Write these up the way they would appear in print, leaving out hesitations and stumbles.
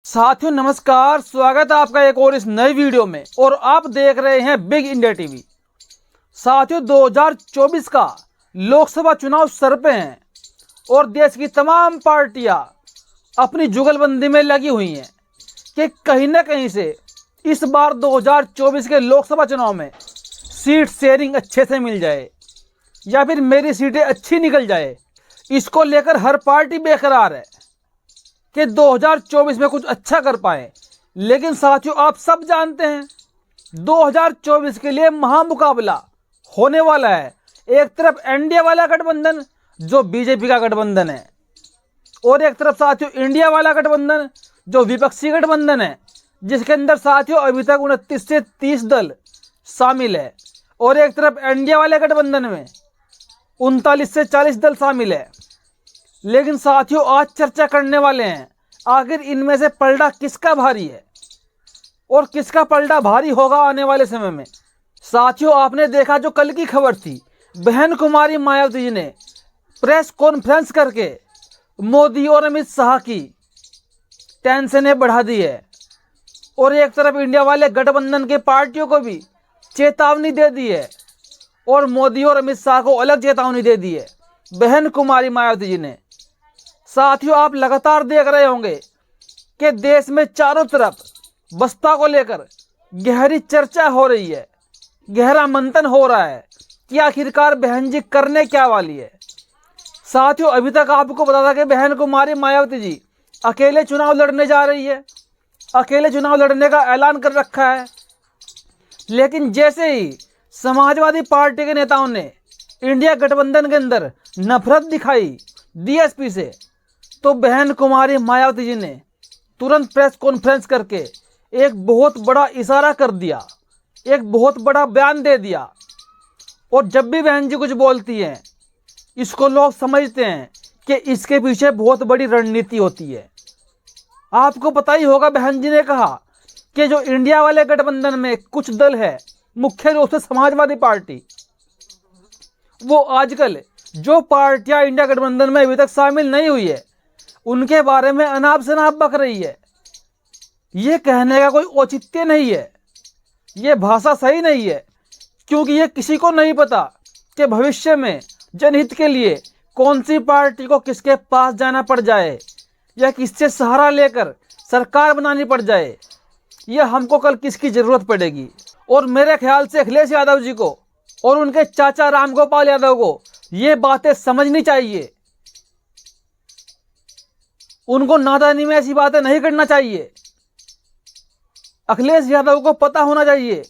साथियों नमस्कार, स्वागत है आपका एक और इस नई वीडियो में। और आप देख रहे हैं बिग इंडिया टीवी। साथियों 2024 का लोकसभा चुनाव सर पे हैं और देश की तमाम पार्टियां अपनी जुगलबंदी में लगी हुई हैं कि कहीं ना कहीं से इस बार 2024 के लोकसभा चुनाव में सीट शेयरिंग अच्छे से मिल जाए या फिर मेरी सीटें अच्छी निकल जाए। इसको लेकर हर पार्टी बेकरार है कि 2024 में कुछ अच्छा कर पाए। लेकिन साथियों आप सब जानते हैं 2024 के लिए महामुकाबला होने वाला है। एक तरफ एनडीए वाला गठबंधन जो बीजेपी का गठबंधन है, और एक तरफ साथियों इंडिया वाला गठबंधन जो विपक्षी गठबंधन है, जिसके अंदर साथियों अभी तक 29 से 30 दल शामिल है। और एक तरफ एनडीए वाले गठबंधन में 39 से 40 दल शामिल है। लेकिन साथियों आज चर्चा करने वाले हैं आखिर इनमें से पलड़ा किसका भारी है और किसका पलड़ा भारी होगा आने वाले समय में। साथियों आपने देखा जो कल की खबर थी, बहन कुमारी मायावती जी ने प्रेस कॉन्फ्रेंस करके मोदी और अमित शाह की टेंशनें बढ़ा दी है और एक तरफ इंडिया वाले गठबंधन के पार्टियों को भी चेतावनी दे दी है और मोदी और अमित शाह को अलग चेतावनी दे दी है बहन कुमारी मायावती जी ने। साथियों आप लगातार देख रहे होंगे कि देश में चारों तरफ बसपा को लेकर गहरी चर्चा हो रही है, गहरा मंथन हो रहा है कि आखिरकार बहन जी करने क्या वाली है। साथियों अभी तक आपको पता था कि बहन कुमारी मायावती जी अकेले चुनाव लड़ने जा रही है, अकेले चुनाव लड़ने का ऐलान कर रखा है। लेकिन जैसे ही समाजवादी पार्टी के नेताओं ने इंडिया गठबंधन के अंदर नफरत दिखाई बीएसपी से, तो बहन कुमारी मायावती जी ने तुरंत प्रेस कॉन्फ्रेंस करके एक बहुत बड़ा इशारा कर दिया, एक बहुत बड़ा बयान दे दिया। और जब भी बहन जी कुछ बोलती हैं इसको लोग समझते हैं कि इसके पीछे बहुत बड़ी रणनीति होती है। आपको पता ही होगा बहन जी ने कहा कि जो इंडिया वाले गठबंधन में कुछ दल है, मुख्य रूप से समाजवादी पार्टी, वो आजकल जो पार्टियां इंडिया गठबंधन में अभी तक शामिल नहीं हुई है उनके बारे में अनाप शनाप बक रही है। ये कहने का कोई औचित्य नहीं है, ये भाषा सही नहीं है, क्योंकि ये किसी को नहीं पता कि भविष्य में जनहित के लिए कौन सी पार्टी को किसके पास जाना पड़ जाए या किससे सहारा लेकर सरकार बनानी पड़ जाए, यह हमको कल किसकी जरूरत पड़ेगी। और मेरे ख्याल से अखिलेश यादव जी को और उनके चाचा रामगोपाल यादव को ये बातें समझनी चाहिए। उनको नादानी में ऐसी बातें नहीं करना चाहिए। अखिलेश यादव को पता होना चाहिए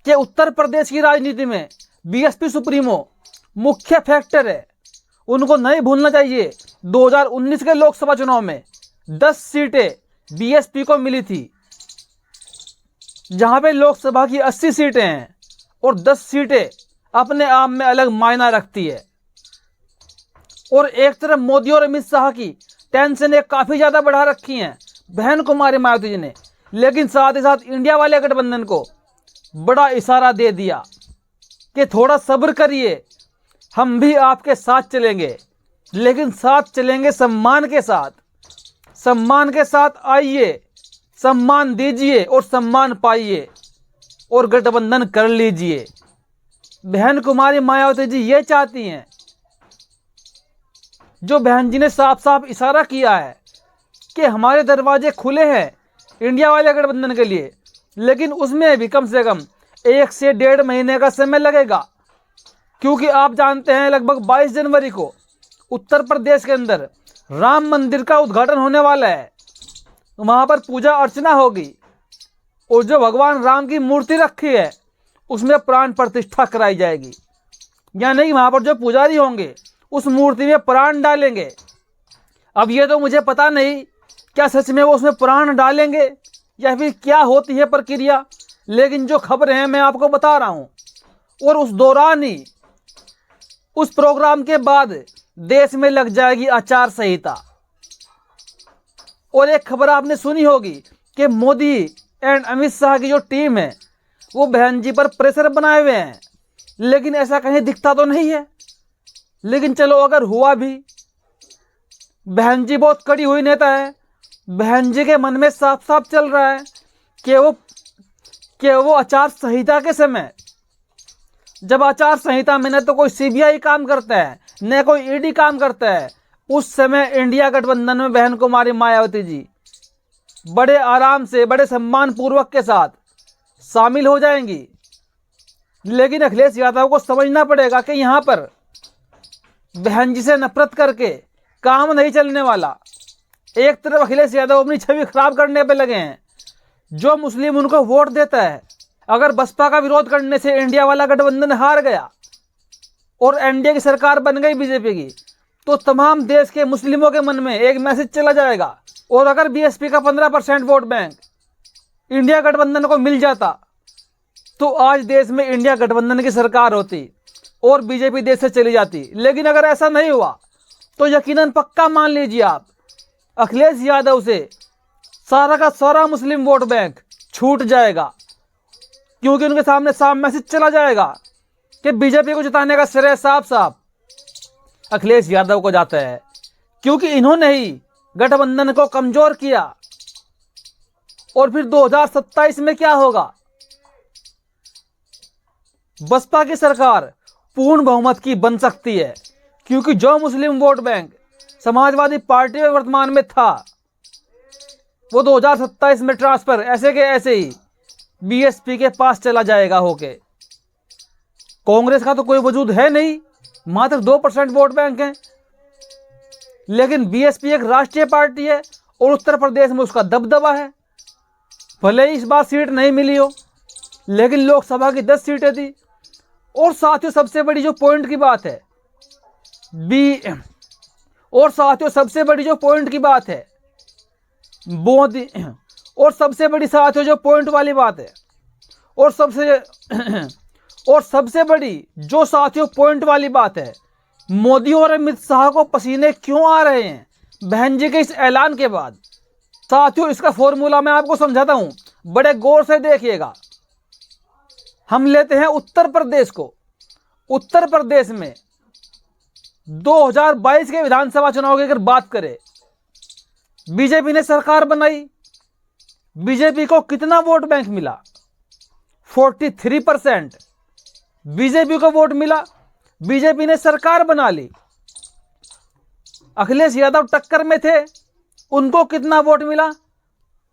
कि उत्तर प्रदेश की राजनीति में बीएसपी सुप्रीमो मुख्य फैक्टर है। उनको नहीं भूलना चाहिए 2019 के लोकसभा चुनाव में 10 सीटें बीएसपी को मिली थी, जहां पे लोकसभा की 80 सीटें हैं और 10 सीटें अपने आप में अलग मायना रखती है। और एक तरफ मोदी और अमित शाह की टेंशन काफी ज्यादा बढ़ा रखी हैं बहन कुमारी मायावती जी ने, लेकिन साथ ही साथ इंडिया वाले गठबंधन को बड़ा इशारा दे दिया कि थोड़ा सब्र करिए, हम भी आपके साथ चलेंगे, लेकिन साथ चलेंगे सम्मान के साथ। सम्मान के साथ आइए, सम्मान दीजिए और सम्मान पाइए और गठबंधन कर लीजिए। बहन कुमारी मायावती जी ये चाहती हैं, जो बहन जी ने साफ साफ इशारा किया है कि हमारे दरवाजे खुले हैं इंडिया वाले गठबंधन के लिए, लेकिन उसमें भी कम से कम 1 से 1.5 महीने का समय लगेगा। क्योंकि आप जानते हैं लगभग 22 जनवरी को उत्तर प्रदेश के अंदर राम मंदिर का उद्घाटन होने वाला है। वहां पर पूजा अर्चना होगी और जो भगवान राम की मूर्ति रखी है उसमें प्राण प्रतिष्ठा कराई जाएगी, यानी वहां पर जो पुजारी होंगे उस मूर्ति में प्राण डालेंगे। अब ये तो मुझे पता नहीं क्या सच में वो उसमें प्राण डालेंगे या फिर क्या होती है प्रक्रिया, लेकिन जो खबरें हैं मैं आपको बता रहा हूं। और उस दौरान ही उस प्रोग्राम के बाद देश में लग जाएगी आचार संहिता। और एक खबर आपने सुनी होगी कि मोदी एंड अमित शाह की जो टीम है वो बहन जी पर प्रेशर बनाए हुए हैं, लेकिन ऐसा कहीं दिखता तो नहीं है। लेकिन चलो अगर हुआ भी, बहन जी बहुत कड़ी हुई नेता है, बहन जी के मन में साफ साफ चल रहा है कि वो आचार संहिता के समय, जब आचार संहिता में न तो कोई सीबीआई काम करता है न कोई ईडी काम करता है, उस समय इंडिया गठबंधन में बहन कुमारी मायावती जी बड़े आराम से, बड़े सम्मान पूर्वक के साथ शामिल हो जाएंगी। लेकिन अखिलेश यादव को समझना पड़ेगा कि यहां पर बहन जी से नफरत करके काम नहीं चलने वाला। एक तरफ अखिलेश यादव अपनी छवि खराब करने पे लगे हैं, जो मुस्लिम उनको वोट देता है, अगर बसपा का विरोध करने से इंडिया वाला गठबंधन हार गया और एनडीए की सरकार बन गई बीजेपी की, तो तमाम देश के मुस्लिमों के मन में एक मैसेज चला जाएगा। और अगर बीएसपी का 15% वोट बैंक इंडिया गठबंधन को मिल जाता तो आज देश में इंडिया गठबंधन की सरकार होती और बीजेपी देश से चली जाती। लेकिन अगर ऐसा नहीं हुआ तो यकीनन पक्का मान लीजिए आप, अखिलेश यादव से सारा का सारा मुस्लिम वोट बैंक छूट जाएगा, क्योंकि उनके सामने साफ मैसेज चला जाएगा कि बीजेपी को जिताने का श्रेय साफ साफ अखिलेश यादव को जाता है, क्योंकि इन्होंने ही गठबंधन को कमजोर किया। और फिर 2027 में क्या होगा? बसपा की सरकार पूर्ण बहुमत की बन सकती है, क्योंकि जो मुस्लिम वोट बैंक समाजवादी पार्टी में वर्तमान में था, वो 2027 में ट्रांसफर ऐसे के ऐसे ही बीएसपी के पास चला जाएगा होके। कांग्रेस का तो कोई वजूद है नहीं, मात्र 2% वोट बैंक है। लेकिन बीएसपी एक राष्ट्रीय पार्टी है और उत्तर प्रदेश में उसका दबदबा है। भले ही इस बार सीट नहीं मिली हो, लेकिन लोकसभा की 10 सीटें थी। और साथियों सबसे बड़ी जो पॉइंट की बात है मोदी, और सबसे बड़ी साथियों जो पॉइंट वाली बात है, और सबसे बड़ी जो साथियों पॉइंट वाली बात है, मोदी और अमित शाह को पसीने क्यों आ रहे हैं बहन जी के इस ऐलान के बाद? साथियों इसका फॉर्मूला मैं आपको समझाता हूं, बड़े गौर से देखिएगा। हम लेते हैं उत्तर प्रदेश को। उत्तर प्रदेश में 2022 के विधानसभा चुनाव की अगर बात करें, बीजेपी ने सरकार बनाई, बीजेपी को कितना वोट बैंक मिला? 43% बीजेपी को वोट मिला, बीजेपी ने सरकार बना ली। अखिलेश यादव टक्कर में थे, उनको कितना वोट मिला?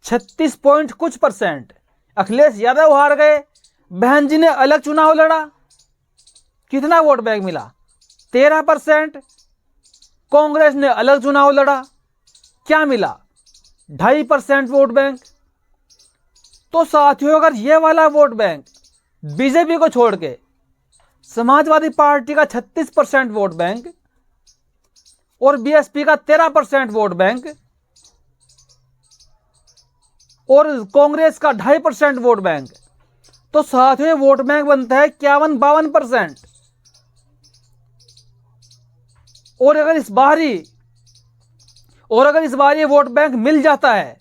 36 पॉइंट कुछ %। अखिलेश यादव हार गए, बहन जी ने अलग चुनाव लड़ा, कितना वोट बैंक मिला? 13%। कांग्रेस ने अलग चुनाव लड़ा, क्या मिला? 2.5% वोट बैंक। तो साथियों अगर ये वाला वोट बैंक बीजेपी को छोड़ के समाजवादी पार्टी का 36% वोट बैंक और बीएसपी का 13% वोट बैंक और कांग्रेस का 2.5% वोट बैंक, तो साथियों वोट बैंक बनता है 51-52%। और अगर इस बार ये वोट बैंक मिल जाता है,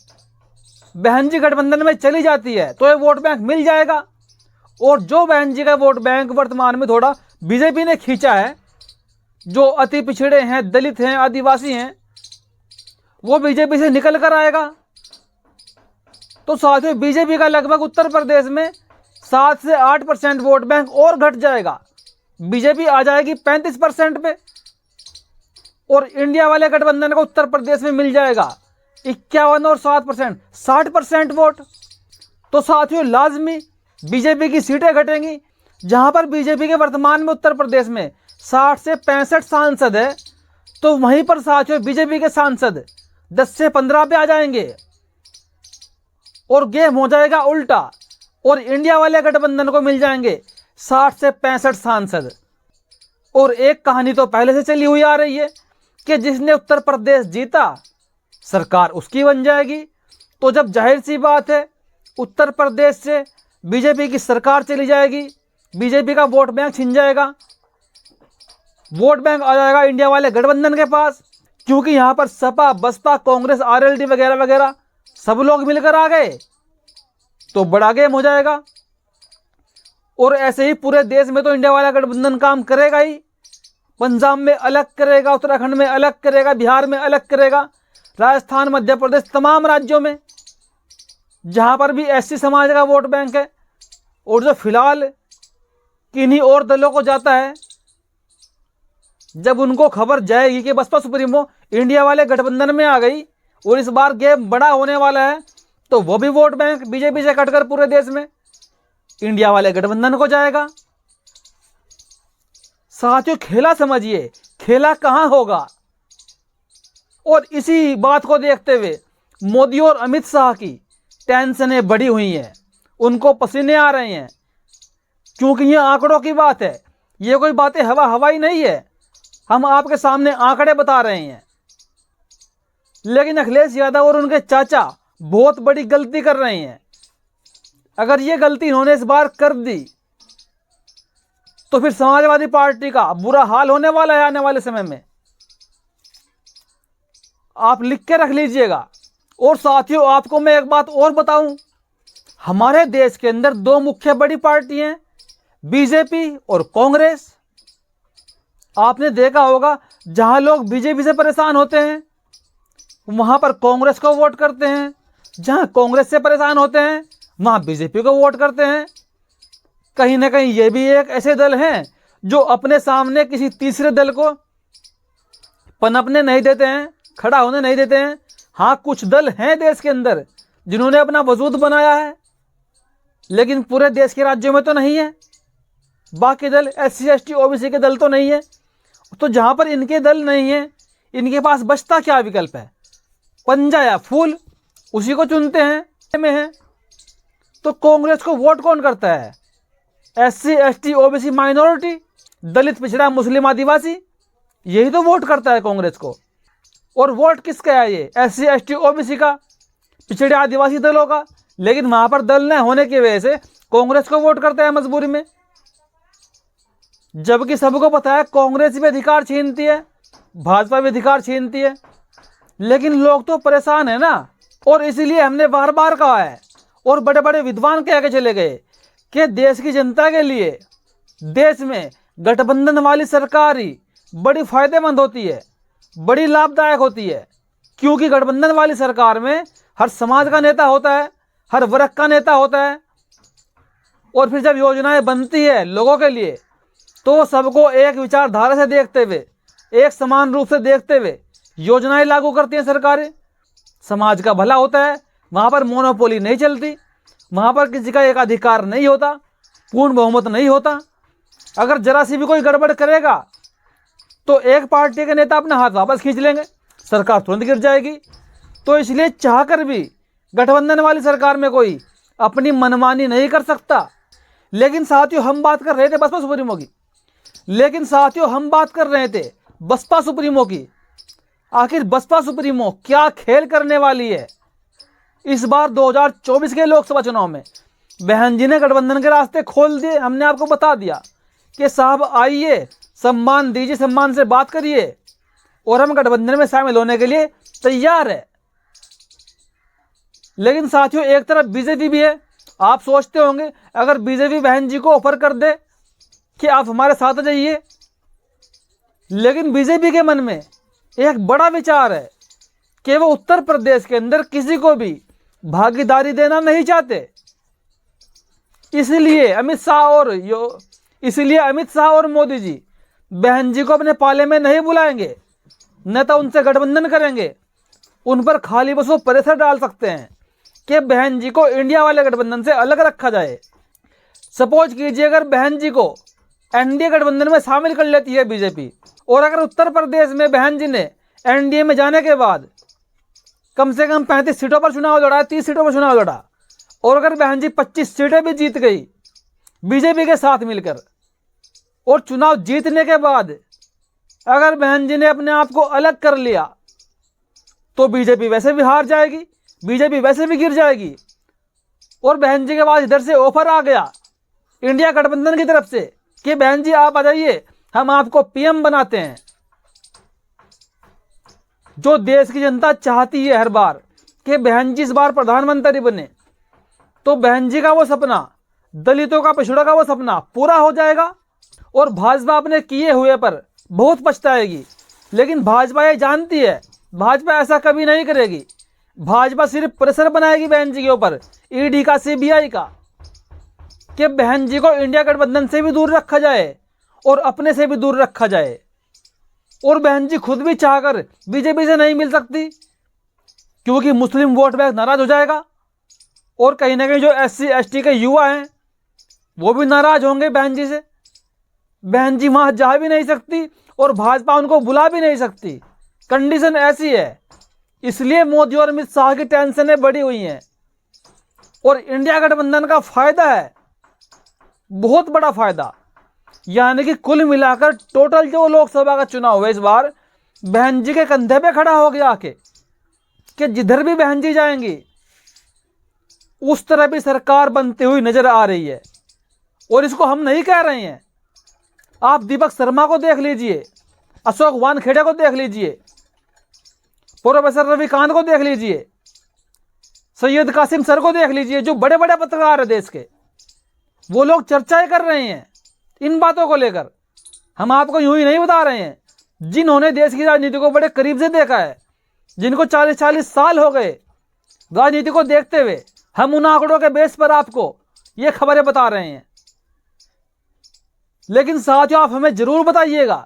बहन जी गठबंधन में चली जाती है, तो ये वोट बैंक मिल जाएगा। और जो बहन जी का वोट बैंक वर्तमान में थोड़ा बीजेपी ने खींचा है, जो अति पिछड़े हैं, दलित हैं, आदिवासी हैं, वो बीजेपी से निकल कर आएगा। तो साथियों बीजेपी का लगभग उत्तर प्रदेश में 7 से 8% वोट बैंक और घट जाएगा, बीजेपी आ जाएगी 35% पे। और इंडिया वाले गठबंधन को उत्तर प्रदेश में मिल जाएगा 51 और 7%, 60% वोट। तो साथियों लाजमी बीजेपी की सीटें घटेंगी। जहां पर बीजेपी के वर्तमान में उत्तर प्रदेश में 60 से 65 सांसद है, तो वहीं पर साथियों बीजेपी के सांसद 10 से 15 पे आ जाएंगे और गेम हो जाएगा उल्टा, और इंडिया वाले गठबंधन को मिल जाएंगे 60 से 65 सांसद। और एक कहानी तो पहले से चली हुई आ रही है कि जिसने उत्तर प्रदेश जीता सरकार उसकी बन जाएगी। तो जब जाहिर सी बात है उत्तर प्रदेश से बीजेपी की सरकार चली जाएगी, बीजेपी का वोट बैंक छिन जाएगा, वोट बैंक आ जाएगा इंडिया वाले गठबंधन के पास, क्योंकि यहां पर सपा, बसपा, कांग्रेस, आरएलडी वगैरह वगैरह सब लोग मिलकर आ गए, तो बड़ा गेम हो जाएगा। और ऐसे ही पूरे देश में तो इंडिया वाला गठबंधन काम करेगा ही। पंजाब में अलग करेगा, उत्तराखंड में अलग करेगा, बिहार में अलग करेगा, राजस्थान, मध्य प्रदेश, तमाम राज्यों में जहां पर भी एससी समाज का वोट बैंक है, और जो फिलहाल किन्हीं और दलों को जाता है, जब उनको खबर जाएगी कि बसपा सुप्रीमो इंडिया वाले गठबंधन में आ गई और इस बार गेम बड़ा होने वाला है, तो वो भी वोट बैंक बीजेपी से कटकर पूरे देश में इंडिया वाले गठबंधन को जाएगा। साथियों, खेला समझिए, खेला कहां होगा। और इसी बात को देखते हुए मोदी और अमित शाह की टेंशनें बढ़ी हुई हैं, उनको पसीने आ रहे हैं, क्योंकि ये आंकड़ों की बात है, ये कोई बातें हवाई नहीं है। हम आपके सामने आंकड़े बता रहे हैं। लेकिन अखिलेश यादव और उनके चाचा बहुत बड़ी गलती कर रहे हैं। अगर ये गलती इन्होंने इस बार कर दी तो फिर समाजवादी पार्टी का बुरा हाल होने वाला है आने वाले समय में। आप लिख के रख लीजिएगा। और साथियों, आपको मैं एक बात और बताऊं, हमारे देश के अंदर दो मुख्य बड़ी पार्टियां हैं, बीजेपी और कांग्रेस। आपने देखा होगा, जहां लोग बीजेपी से परेशान होते हैं वहां पर कांग्रेस को वोट करते हैं, जहां कांग्रेस से परेशान होते हैं वहां बीजेपी को वोट करते हैं। कहीं ना कहीं ये भी एक ऐसे दल हैं जो अपने सामने किसी तीसरे दल को पनपने नहीं देते हैं, खड़ा होने नहीं देते हैं। हाँ, कुछ दल हैं देश के अंदर जिन्होंने अपना वजूद बनाया है, लेकिन पूरे देश के राज्यों में तो नहीं है। बाकी दल एससी एसटी ओबीसी के दल तो नहीं है। तो जहां पर इनके दल नहीं है, इनके पास बचता क्या विकल्प है? पंजा या फूल, उसी को चुनते हैं में है। तो कांग्रेस को वोट कौन करता है? एससी एसटी ओबीसी माइनॉरिटी, दलित पिछड़ा मुस्लिम आदिवासी, यही तो वोट करता है कांग्रेस को। और वोट किसका है? ये एससी एसटी ओबीसी का, पिछड़े आदिवासी दलों का। लेकिन वहां पर दल न होने की वजह से कांग्रेस को वोट करता है मजबूरी में, जबकि सबको पता है कांग्रेस भी अधिकार छीनती है, भाजपा भी अधिकार छीनती है। लेकिन लोग तो परेशान है ना। और इसीलिए हमने बार बार कहा है और बड़े बड़े विद्वान कह के चले गए कि देश की जनता के लिए देश में गठबंधन वाली सरकार ही बड़ी फायदेमंद होती है, बड़ी लाभदायक होती है। क्योंकि गठबंधन वाली सरकार में हर समाज का नेता होता है, हर वर्ग का नेता होता है। और फिर जब योजनाएं बनती है लोगों के लिए, तो सबको एक विचारधारा से देखते हुए, एक समान रूप से देखते हुए योजनाएं लागू करती हैं सरकारें। समाज का भला होता है, वहां पर मोनोपोली नहीं चलती, वहां पर किसी का एक अधिकार नहीं होता, पूर्ण बहुमत नहीं होता। अगर जरा सी भी कोई गड़बड़ करेगा तो एक पार्टी के नेता अपना हाथ वापस खींच लेंगे, सरकार तुरंत गिर जाएगी। तो इसलिए चाहकर भी गठबंधन वाली सरकार में कोई अपनी मनमानी नहीं कर सकता। लेकिन साथियों, हम बात कर रहे थे बसपा सुप्रीमो की, बसपा सुप्रीमो की। आखिर बसपा सुप्रीमो क्या खेल करने वाली है इस बार 2024 के लोकसभा चुनाव में? बहन जी ने गठबंधन के रास्ते खोल दिए। हमने आपको बता दिया कि साहब आइए, सम्मान दीजिए, सम्मान से बात करिए, और हम गठबंधन में शामिल होने के लिए तैयार है। लेकिन साथियों, एक तरफ बीजेपी भी है। आप सोचते होंगे अगर बीजेपी बहन जी को ऑफर कर दे कि आप हमारे साथ आ जाइए, लेकिन बीजेपी के मन में एक बड़ा विचार है कि वो उत्तर प्रदेश के अंदर किसी को भी भागीदारी देना नहीं चाहते। इसलिए अमित शाह और मोदी जी बहन जी को अपने पाले में नहीं बुलाएंगे, न तो उनसे गठबंधन करेंगे। उन पर खाली बस वो प्रेशर डाल सकते हैं कि बहन जी को इंडिया वाले गठबंधन से अलग रखा जाए। सपोज कीजिए अगर बहन जी को एनडीए गठबंधन में शामिल कर लेती है बीजेपी, और अगर उत्तर प्रदेश में बहन जी ने एनडीए में जाने के बाद कम से कम 35 सीटों पर चुनाव लड़ा, 30 सीटों पर चुनाव लड़ा, और अगर बहन जी 25 सीटें भी जीत गई बीजेपी के साथ मिलकर, और चुनाव जीतने के बाद अगर बहन जी ने अपने आप को अलग कर लिया, तो बीजेपी वैसे भी हार जाएगी, बीजेपी वैसे भी गिर जाएगी। और बहन जी के पास इधर से ऑफर आ गया इंडिया गठबंधन की तरफ से कि बहन जी आप आ जाइए, हम आपको पीएम बनाते हैं। जो देश की जनता चाहती है हर बार कि बहन जी इस बार प्रधानमंत्री बने, तो बहन जी का वो सपना, दलितों का, पिछड़ों का वो सपना पूरा हो जाएगा। और भाजपा अपने किए हुए पर बहुत पछताएगी। लेकिन भाजपा ये जानती है भाजपा ऐसा कभी नहीं करेगी। भाजपा सिर्फ प्रेशर बनाएगी बहन जी के ऊपर, ईडी का, सीबीआई का, कि बहन जी को इंडिया गठबंधन से भी दूर रखा जाए और अपने से भी दूर रखा जाए। और बहन जी खुद भी चाहकर बीजेपी से नहीं मिल सकती, क्योंकि मुस्लिम वोट बैंक नाराज हो जाएगा और कहीं ना कहीं जो SC ST के युवा हैं वो भी नाराज होंगे बहन जी से। बहन जी वहां जा भी नहीं सकती और भाजपा उनको बुला भी नहीं सकती। कंडीशन ऐसी है, इसलिए मोदी और अमित शाह की टेंशनें बढ़ी हुई हैं। और इंडिया गठबंधन का फायदा है, बहुत बड़ा फायदा, यानी कि कुल मिलाकर टोटल जो लोकसभा का चुनाव है इस बार बहन जी के कंधे पे खड़ा हो गया आके, कि जिधर भी बहन जी जाएंगी उस तरह भी सरकार बनती हुई नजर आ रही है। और इसको हम नहीं कह रहे हैं, आप दीपक शर्मा को देख लीजिए, अशोक वानखेड़े को देख लीजिए, प्रोफेसर रविकांत को देख लीजिए, सैयद कासिम सर को देख लीजिए, जो बड़े बड़े पत्रकार है देश के, वो लोग चर्चाएं कर रहे हैं इन बातों को लेकर। हम आपको यूं ही नहीं बता रहे हैं, जिन्होंने देश की राजनीति को बड़े करीब से देखा है, जिनको 40-40 साल हो गए राजनीति को देखते हुए, हम उन आंकड़ों के बेस पर आपको ये खबरें बता रहे हैं। लेकिन साथियों, आप हमें जरूर बताइएगा,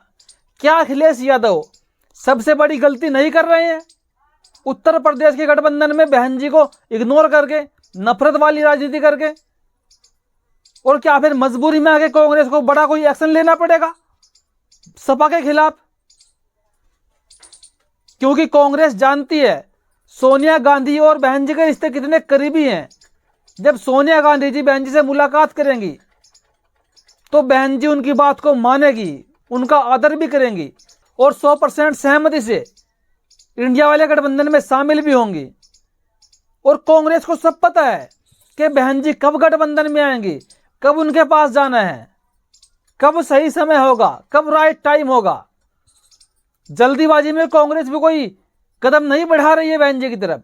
क्या अखिलेश यादव सबसे बड़ी गलती नहीं कर रहे हैं उत्तर प्रदेश के गठबंधन में बहन जी को इग्नोर करके, नफरत वाली राजनीति करके? और क्या फिर मजबूरी में आके कांग्रेस को बड़ा कोई एक्शन लेना पड़ेगा सपा के खिलाफ? क्योंकि कांग्रेस जानती है सोनिया गांधी और बहन जी के रिश्ते कितने करीबी हैं। जब सोनिया गांधी जी बहन जी से मुलाकात करेंगी तो बहन जी उनकी बात को मानेगी, उनका आदर भी करेंगी और 100% सहमति से इंडिया वाले गठबंधन में शामिल भी होंगी। और कांग्रेस को सब पता है कि बहन जी कब गठबंधन में आएंगी, कब उनके पास जाना है, कब सही समय होगा, कब राइट टाइम होगा। जल्दीबाजी में कांग्रेस भी कोई कदम नहीं बढ़ा रही है बहन जी की तरफ,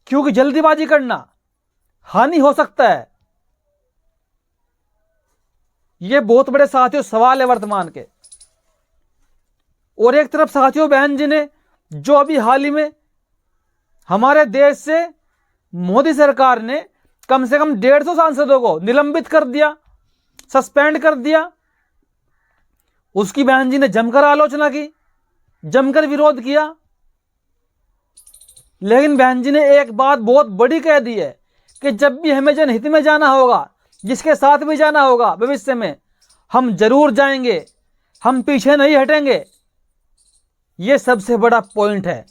क्योंकि जल्दीबाजी करना हानि हो सकता है। ये बहुत बड़े साथियों सवाल है वर्तमान के। और एक तरफ साथियों बहन जी ने जो अभी हाल ही में हमारे देश से मोदी सरकार ने कम से कम 150 सांसदों को निलंबित कर दिया, सस्पेंड कर दिया, उसकी बहन जी ने जमकर आलोचना की, जमकर विरोध किया। लेकिन बहन जी ने एक बात बहुत बड़ी कह दी है कि जब भी हमें जनहित में जाना होगा, जिसके साथ भी जाना होगा भविष्य में, हम जरूर जाएंगे, हम पीछे नहीं हटेंगे। ये सबसे बड़ा पॉइंट है।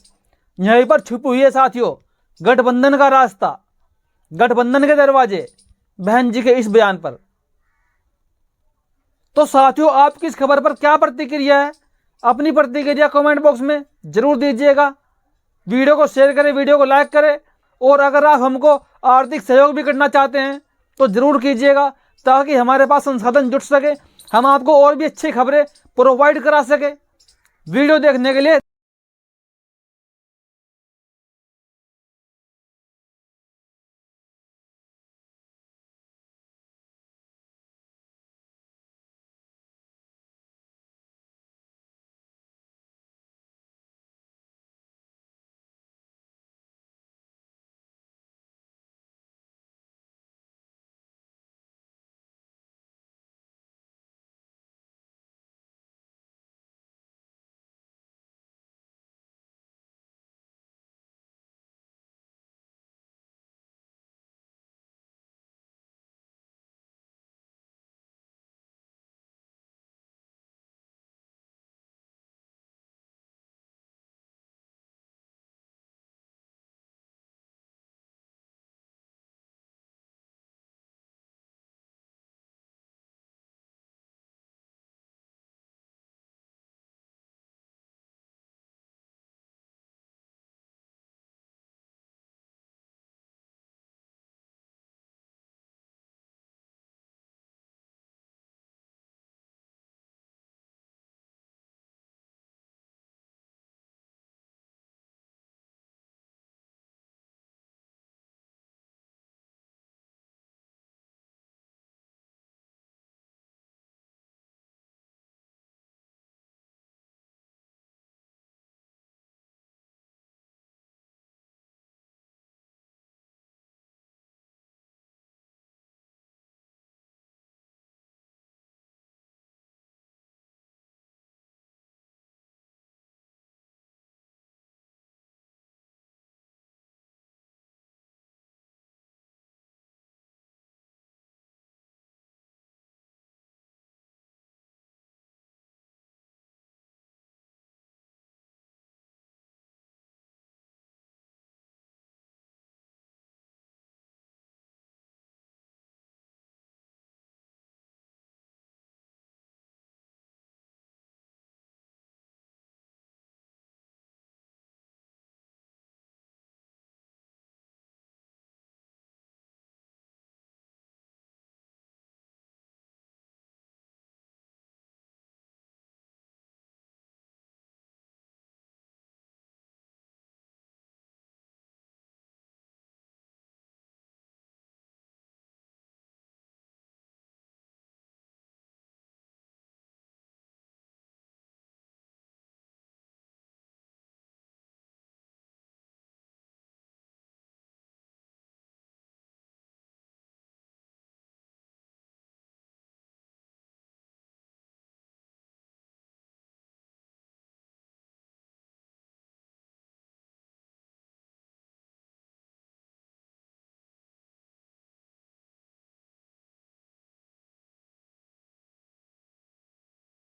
यहीं पर छुपी हुई है साथियों गठबंधन का रास्ता, गठबंधन के दरवाजे बहन जी के इस बयान पर। तो साथियों, आपकी इस खबर पर क्या प्रतिक्रिया है? अपनी प्रतिक्रिया कमेंट बॉक्स में जरूर दीजिएगा। वीडियो को शेयर करें, वीडियो को लाइक करें, और अगर आप हमको आर्थिक सहयोग भी करना चाहते हैं तो जरूर कीजिएगा, ताकि हमारे पास संसाधन जुट सके, हम आपको और भी अच्छी खबरें प्रोवाइड करा सके। वीडियो देखने के लिए